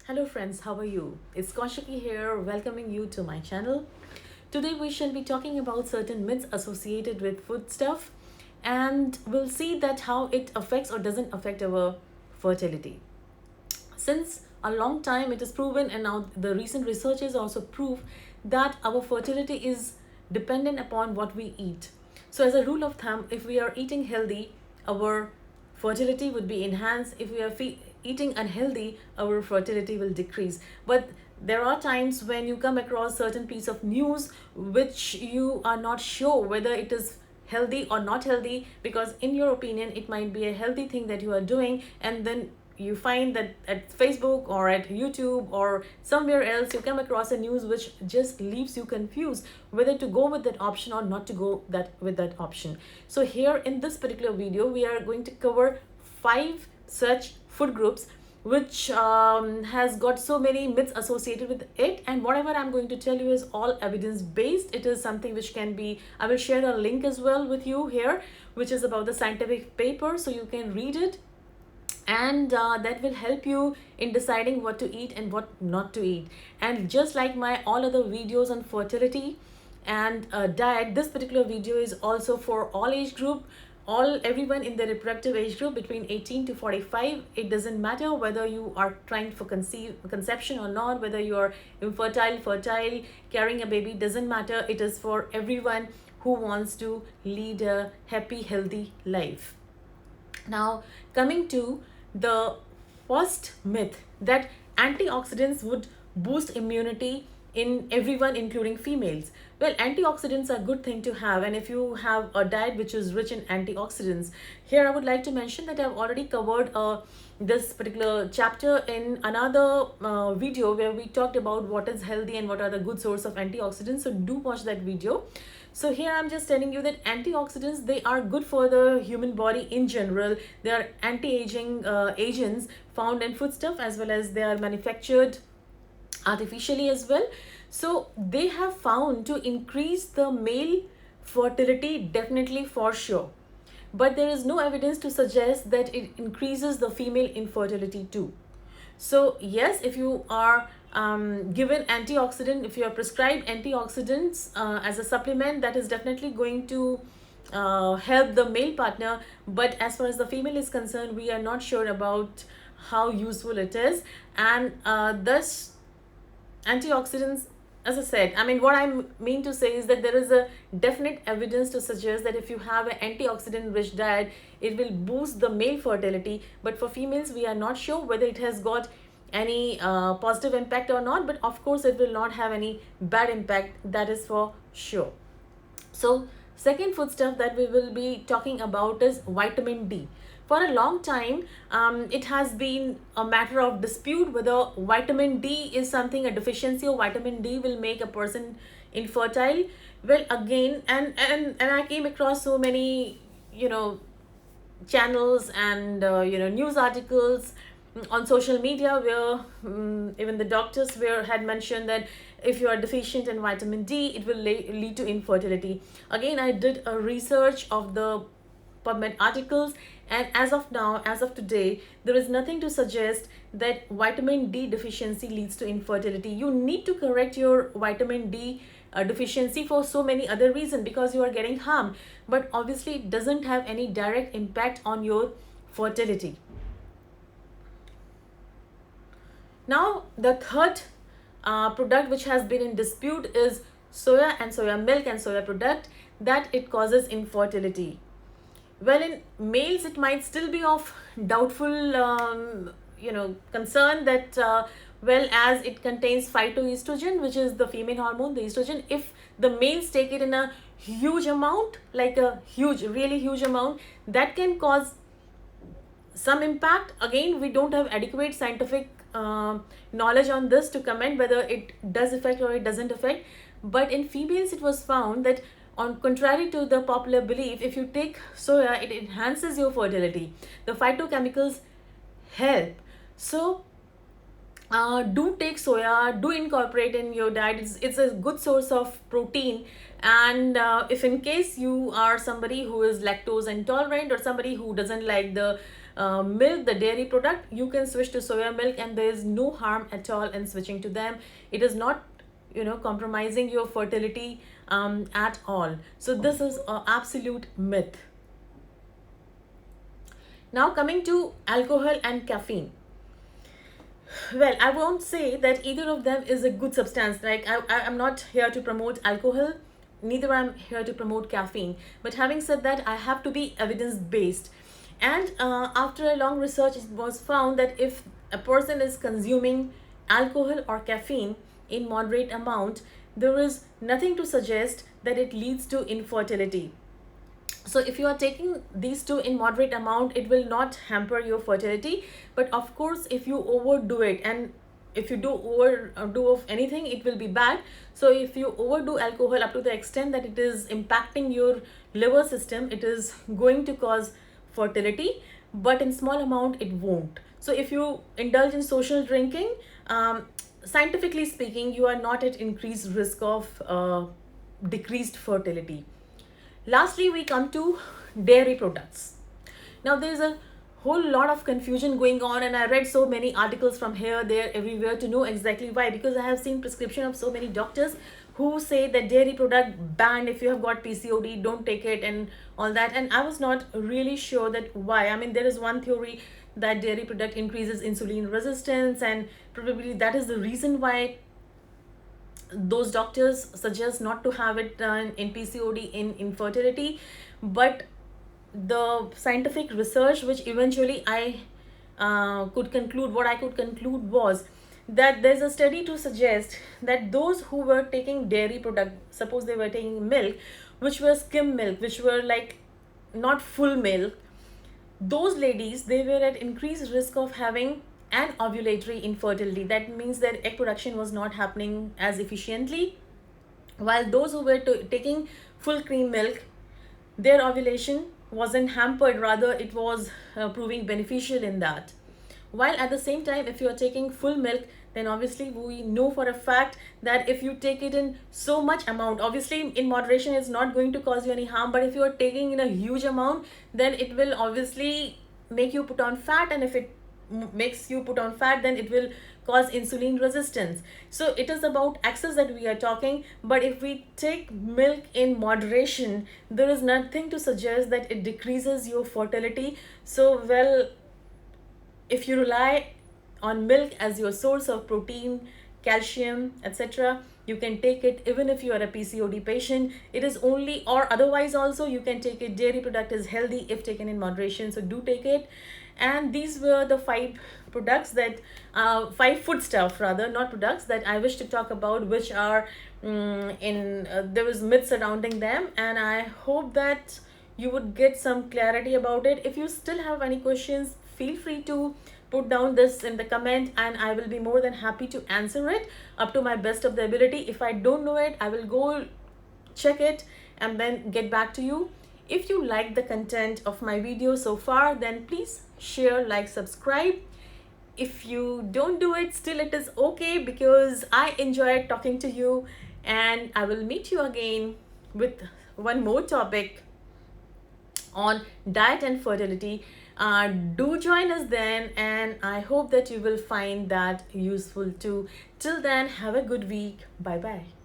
Hello friends, how are you? It's Kaushiki here, welcoming you to my channel. Today we shall be talking about certain myths associated with food stuff, and we'll see that how it affects or doesn't affect our fertility. Since a long time it is proven, and now the recent researchers also prove that our fertility is dependent upon what we eat. So as a rule of thumb, if we are eating healthy, our fertility would be enhanced. If we are eating unhealthy, our fertility will decrease. But there are times when you come across certain piece of news which you are not sure whether it is healthy or not healthy, because in your opinion it might be a healthy thing that you are doing, and then you find that at Facebook or at YouTube or somewhere else you come across a news which just leaves you confused whether to go with that option or not to go with that option. So here in this particular video we are going to cover 5 such food groups which has got so many myths associated with it, and whatever I'm going to tell you is all evidence based. It is something which can be, I will share a link as well with you here, which is about the scientific paper, so you can read it, and that will help you in deciding what to eat and what not to eat. And just like my all other videos on fertility and diet, this particular video is also for all age group, everyone in the reproductive age group between 18 to 45. It doesn't matter whether you are trying for conception or not, whether you are infertile, fertile, carrying a baby, doesn't matter. It is for everyone who wants to lead a happy, healthy life. Now, coming to the first myth, that antioxidants would boost immunity in everyone, including females. Well, antioxidants are a good thing to have, and if you have a diet which is rich in antioxidants, here I would like to mention that I've already covered this particular chapter in another video where we talked about what is healthy and what are the good source of antioxidants. So do watch that video. So here I'm just telling you that antioxidants, they are good for the human body in general. They are anti-aging agents found in foodstuff, as well as they are manufactured artificially as well. So they have found to increase the male fertility, definitely, for sure. But there is no evidence to suggest that it increases the female infertility too. So yes, if you are given antioxidant, if you are prescribed antioxidants as a supplement, that is definitely going to help the male partner. But as far as the female is concerned, we are not sure about how useful it is. And thus antioxidants, as I said, I mean, what I mean to say is that there is a definite evidence to suggest that if you have an antioxidant rich diet, it will boost the male fertility. But for females, we are not sure whether it has got any positive impact or not. But of course, it will not have any bad impact, that is for sure. So second foodstuff that we will be talking about is vitamin D. For a long time, it has been a matter of dispute whether vitamin D is something, a deficiency of vitamin D will make a person infertile. Well, again, and I came across so many, channels and news articles on social media where even the doctors had mentioned that if you are deficient in vitamin D, it will lead to infertility. Again, I did a research of the PubMed articles, and as of now, as of today, there is nothing to suggest that vitamin D deficiency leads to infertility. You need to correct your vitamin D deficiency for so many other reasons, because you are getting harm, but obviously it doesn't have any direct impact on your fertility. Now, the third product which has been in dispute is soya and soya milk and soya product, that it causes infertility. Well, in males, it might still be of doubtful, concern that, well, as it contains phytoestrogen, which is the female hormone, the estrogen. If the males take it in a huge amount, like a huge, really huge amount, that can cause some impact. Again, we don't have adequate scientific knowledge on this to comment whether it does affect or it doesn't affect. But in females, it was found that, on contrary to the popular belief, if you take soya, it enhances your fertility. The phytochemicals help. So do take soya, do incorporate in your diet. It's a good source of protein. And if in case you are somebody who is lactose intolerant, or somebody who doesn't like the milk, the dairy product, you can switch to soya milk, and there is no harm at all in switching to them. It is not, compromising your fertility at all. So this is an absolute myth. Now coming to alcohol and caffeine. Well, I won't say that either of them is a good substance. Like I'm not here to promote alcohol, neither I'm here to promote caffeine. But having said that, I have to be evidence based. And after a long research, it was found that if a person is consuming alcohol or caffeine in moderate amount, there is nothing to suggest that it leads to infertility. So if you are taking these two in moderate amount, it will not hamper your fertility. But of course, if you overdo it, and if you do overdo of anything, it will be bad. So if you overdo alcohol up to the extent that it is impacting your liver system, it is going to cause fertility, but in small amount it won't. So if you indulge in social drinking, scientifically speaking, you are not at increased risk of decreased fertility. Lastly, we come to dairy products. Now, there's a whole lot of confusion going on, and I read so many articles from here, there, everywhere to know exactly why. Because I have seen prescription of so many doctors who say that dairy product banned, if you have got PCOD, don't take it, and all that. And I was not really sure that why. I mean, there is one theory that dairy product increases insulin resistance, and probably that is the reason why those doctors suggest not to have it in PCOD, in infertility. But the scientific research, which eventually I could conclude, what I could conclude was that there's a study to suggest that those who were taking dairy product, suppose they were taking milk, which were skim milk, which were like not full milk, those ladies, they were at increased risk of having an ovulatory infertility. That means that egg production was not happening as efficiently, while those who were taking full cream milk, their ovulation wasn't hampered, rather it was proving beneficial in that. While at the same time, if you are taking full milk, then obviously we know for a fact that if you take it in so much amount, obviously in moderation it's not going to cause you any harm, but if you are taking in a huge amount, then it will obviously make you put on fat, and if it makes you put on fat, then it will cause insulin resistance. So it is about access that we are talking. But if we take milk in moderation, there is nothing to suggest that it decreases your fertility. So well, if you rely on milk as your source of protein, calcium, etc., you can take it even if you are a PCOD patient. It is only, or otherwise also you can take it. Dairy product is healthy if taken in moderation, so do take it. And these were the 5 products that 5 food stuff, rather, not products, that I wish to talk about, which are there was myths surrounding them, and I hope that you would get some clarity about it. If you still have any questions, feel free to put down this in the comment, and I will be more than happy to answer it up to my best of the ability. If I don't know it, I will go check it and then get back to you. If you like the content of my video so far, then please share, like, subscribe. If you don't do it, still it is okay, because I enjoy talking to you, and I will meet you again with one more topic on diet and fertility. Do join us then, and I hope that you will find that useful too. Till then, have a good week. Bye bye.